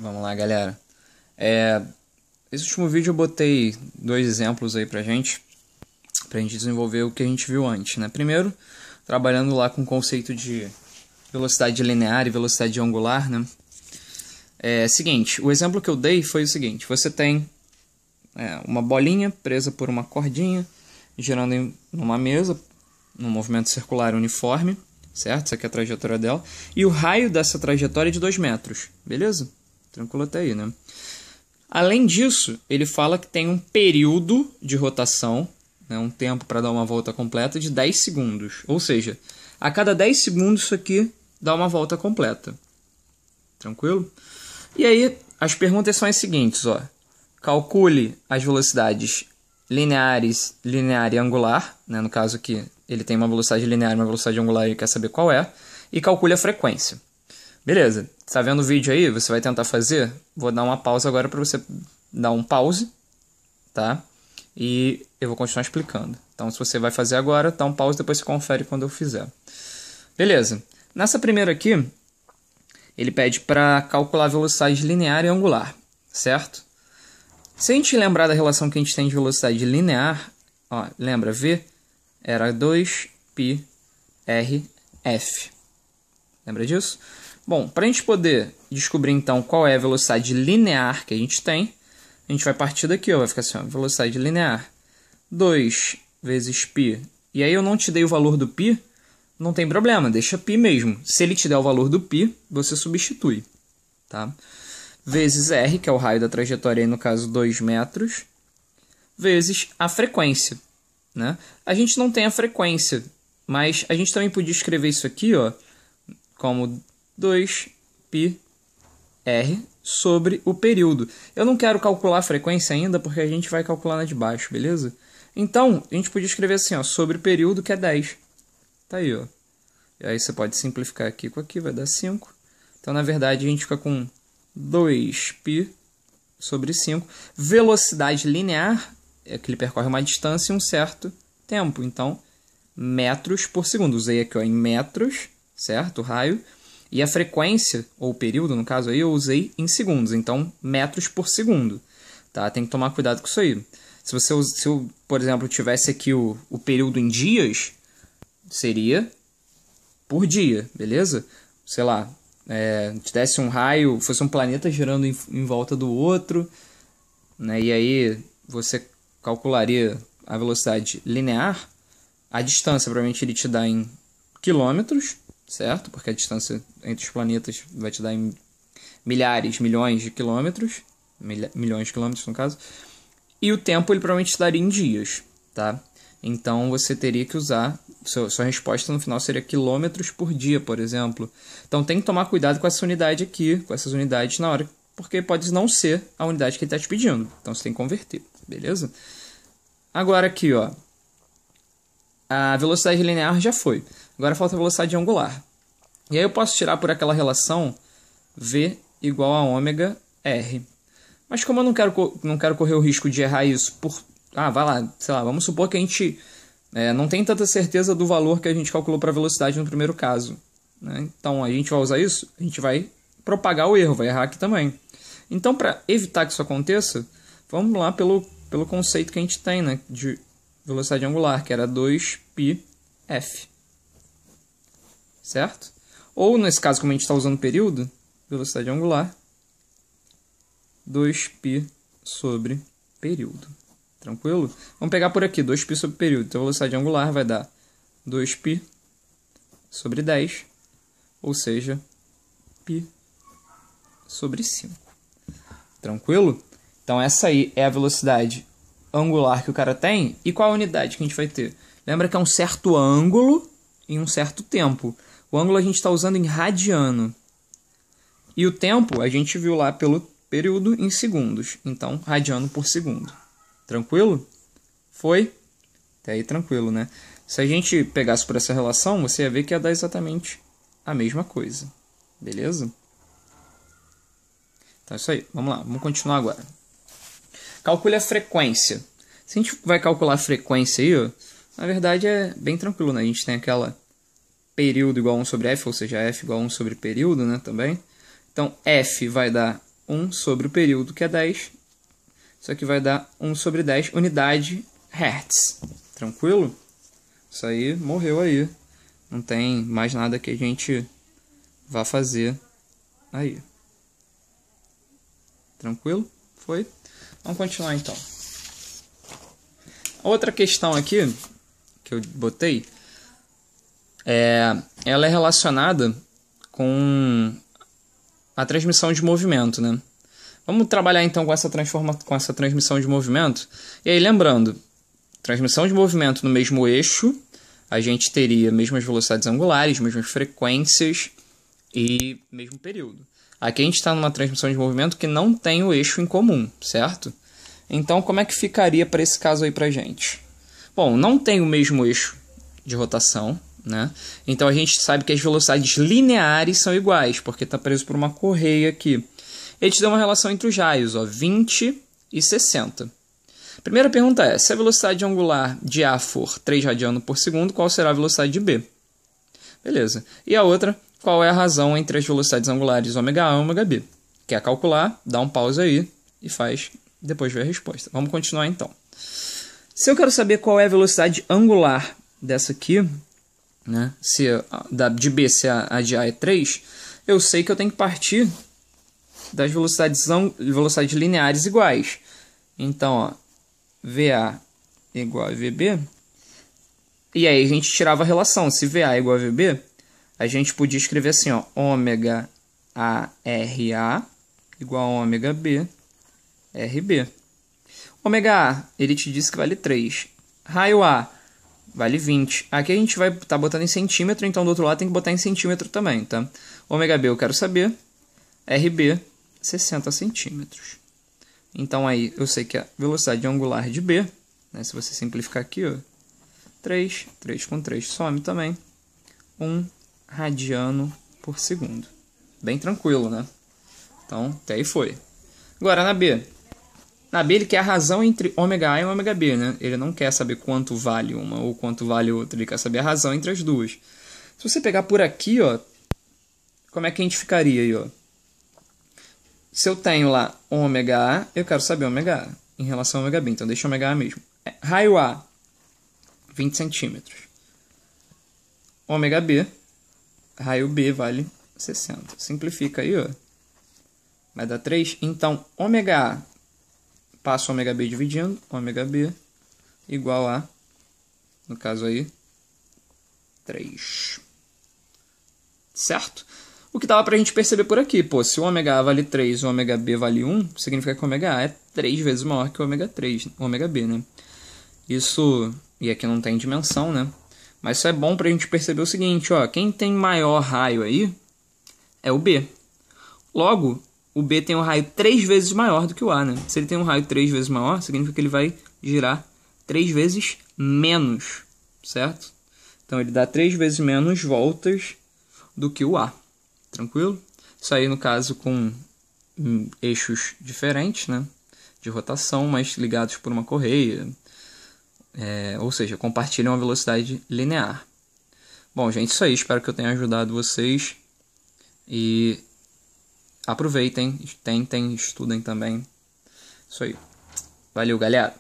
Vamos lá, galera. Esse último vídeo eu botei dois exemplos aí pra gente desenvolver o que a gente viu antes, né? Primeiro, trabalhando lá com o conceito de velocidade linear e velocidade angular, né? Seguinte, o exemplo que eu dei foi o seguinte: você tem uma bolinha presa por uma cordinha, girando numa mesa, num movimento circular uniforme, certo? Essa aqui é a trajetória dela. E o raio dessa trajetória é de 2 metros, beleza? Tranquilo até aí, né? Além disso, ele fala que tem um período de rotação, né, um tempo para dar uma volta completa de 10 segundos. Ou seja, a cada 10 segundos isso aqui dá uma volta completa. Tranquilo? E aí, as perguntas são as seguintes, ó. Calcule as velocidades linear e angular, né, no caso aqui ele tem uma velocidade linear e uma velocidade angular e quer saber qual é, e calcule a frequência. Beleza, tá vendo o vídeo aí? Você vai tentar fazer? Vou dar uma pausa agora para você dar um pause, tá? E eu vou continuar explicando. Então, se você vai fazer agora, dá um pause, depois você confere quando eu fizer. Beleza. Nessa primeira aqui, ele pede para calcular a velocidade linear e angular, certo? Se a gente lembrar da relação que a gente tem de velocidade linear, ó, lembra, V era 2πrf. Lembra disso? Bom, para a gente poder descobrir então qual é a velocidade linear que a gente tem, a gente vai partir daqui, ó, vai ficar assim, ó, velocidade linear 2 vezes π. E aí eu não te dei o valor do π, não tem problema, deixa π mesmo. Se ele te der o valor do π, você substitui, tá? Vezes r, que é o raio da trajetória, aí no caso 2 metros, vezes a frequência, né? A gente não tem a frequência, mas a gente também podia escrever isso aqui, ó, como 2πr sobre o período. Eu não quero calcular a frequência ainda, porque a gente vai calcular na de baixo, beleza? Então, a gente podia escrever assim, ó, sobre o período, que é 10. Tá aí, ó. E aí você pode simplificar aqui com aqui, vai dar 5. Então, na verdade, a gente fica com 2π sobre 5. Velocidade linear é que ele percorre uma distância e um certo tempo. Então, metros por segundo. Usei aqui, ó, em metros, certo? O raio. E a frequência, ou o período, no caso aí, eu usei em segundos. Então, metros por segundo. Tá? Tem que tomar cuidado com isso aí. Se eu, por exemplo, tivesse aqui o período em dias, seria por dia, beleza? Sei lá, tivesse um raio, fosse um planeta girando em volta do outro, né? E aí você calcularia a velocidade linear, a distância provavelmente ele te dá em quilômetros, certo? Porque a distância entre os planetas vai te dar em milhares, milhões de quilômetros, milhões de quilômetros no caso, e o tempo ele provavelmente te daria em dias, tá? Então você teria que usar, sua resposta no final seria quilômetros por dia, por exemplo. Então tem que tomar cuidado com essa unidade aqui, com essas unidades na hora, porque pode não ser a unidade que ele está te pedindo. Então você tem que converter, beleza? Agora aqui, ó, a velocidade linear já foi. Agora falta a velocidade angular. E aí eu posso tirar por aquela relação V igual a ômega R. Mas como eu não quero correr o risco de errar isso por... vai lá, sei lá, vamos supor que a gente não tem tanta certeza do valor que a gente calculou para a velocidade no primeiro caso, né? Então a gente vai usar isso, a gente vai propagar o erro, vai errar aqui também. Então, para evitar que isso aconteça, vamos lá pelo conceito que a gente tem, né, de velocidade angular, que era 2πf. Certo? Ou, nesse caso, como a gente está usando período, velocidade angular, 2π sobre período. Tranquilo? Vamos pegar por aqui, 2π sobre período. Então, a velocidade angular vai dar 2π sobre 10, ou seja, π sobre 5. Tranquilo? Então, essa aí é a velocidade angular que o cara tem. E qual a unidade que a gente vai ter? Lembra que é um certo ângulo em um certo tempo. O ângulo a gente está usando em radiano. E o tempo a gente viu lá pelo período em segundos. Então, radiano por segundo. Tranquilo? Foi? Até aí tranquilo, né? Se a gente pegasse por essa relação, você ia ver que ia dar exatamente a mesma coisa. Beleza? Então é isso aí. Vamos lá. Vamos continuar agora. Calcule a frequência. Se a gente vai calcular a frequência aí, ó, na verdade é bem tranquilo, né? A gente tem aquela período igual a 1 sobre f, ou seja, f igual a 1 sobre período, né, também. Então, f vai dar 1 sobre o período, que é 10. Isso aqui vai dar 1 sobre 10 unidade Hertz. Tranquilo? Isso aí morreu aí. Não tem mais nada que a gente vá fazer aí. Tranquilo? Foi? Vamos continuar então. Outra questão aqui que eu botei ela é relacionada com a transmissão de movimento, né? Vamos trabalhar então com essa transmissão de movimento. E aí, lembrando, transmissão de movimento no mesmo eixo, a gente teria mesmas velocidades angulares, mesmas frequências e mesmo período. Aqui a gente está numa transmissão de movimento que não tem o eixo em comum, certo? Então, como é que ficaria para esse caso aí para a gente? Bom, não tem o mesmo eixo de rotação, né? Então a gente sabe que as velocidades lineares são iguais, porque está preso por uma correia aqui. Ele te dá uma relação entre os raios, ó, 20 e 60. Primeira pergunta é, se a velocidade angular de A for 3 radianos por segundo, qual será a velocidade de B? Beleza. E a outra, qual é a razão entre as velocidades angulares ômega A e ômega B? Quer calcular? Dá um pause aí e faz, depois vê a resposta. Vamos continuar então. Se eu quero saber qual é a velocidade angular dessa aqui, né? Se de B, se a de A é 3, eu sei que eu tenho que partir das velocidades lineares iguais. Então, ó, VA igual a VB. E aí a gente tirava a relação. Se VA é igual a VB, a gente podia escrever assim, ó, ômega ARA igual a ômega B RB. Ômega A, ele te disse que vale 3. Raio A vale 20. Aqui a gente vai estar botando em centímetro, então do outro lado tem que botar em centímetro também, tá? Ômega B eu quero saber. RB, 60 centímetros. Então aí eu sei que a velocidade angular de B, né, se você simplificar aqui, ó, 3 com 3 some também, 1 radiano por segundo. Bem tranquilo, né? Então, até aí foi. Agora, na B. Na B ele quer a razão entre ômega A e ômega B, né? Ele não quer saber quanto vale uma ou quanto vale outra, ele quer saber a razão entre as duas. Se você pegar por aqui, ó, como é que a gente ficaria aí, ó? Se eu tenho lá ômega A, eu quero saber ômega A em relação ao ômega B. Então, deixa ômega A mesmo. Raio A, 20 centímetros. Ômega B, raio B vale 60. Simplifica aí, ó. Vai dar 3. Então, ômega A, passo ômega B dividindo. Ômega B igual a, no caso aí, 3. Certo? O que dava pra gente perceber por aqui, pô, se o ômega A vale 3 e o ômega B vale 1, significa que o ômega A é 3 vezes maior que o ômega B, né? Isso, e aqui não tem dimensão, né? Mas isso é bom pra gente perceber o seguinte, ó, quem tem maior raio aí é o B. Logo, o B tem um raio 3 vezes maior do que o A, né? Se ele tem um raio 3 vezes maior, significa que ele vai girar 3 vezes menos, certo? Então ele dá 3 vezes menos voltas do que o A. Tranquilo? Isso aí, no caso, com eixos diferentes, né? De rotação, mas ligados por uma correia. Ou seja, compartilham uma velocidade linear. Bom, gente, isso aí. Espero que eu tenha ajudado vocês. E aproveitem, tentem, estudem também. Isso aí. Valeu, galera!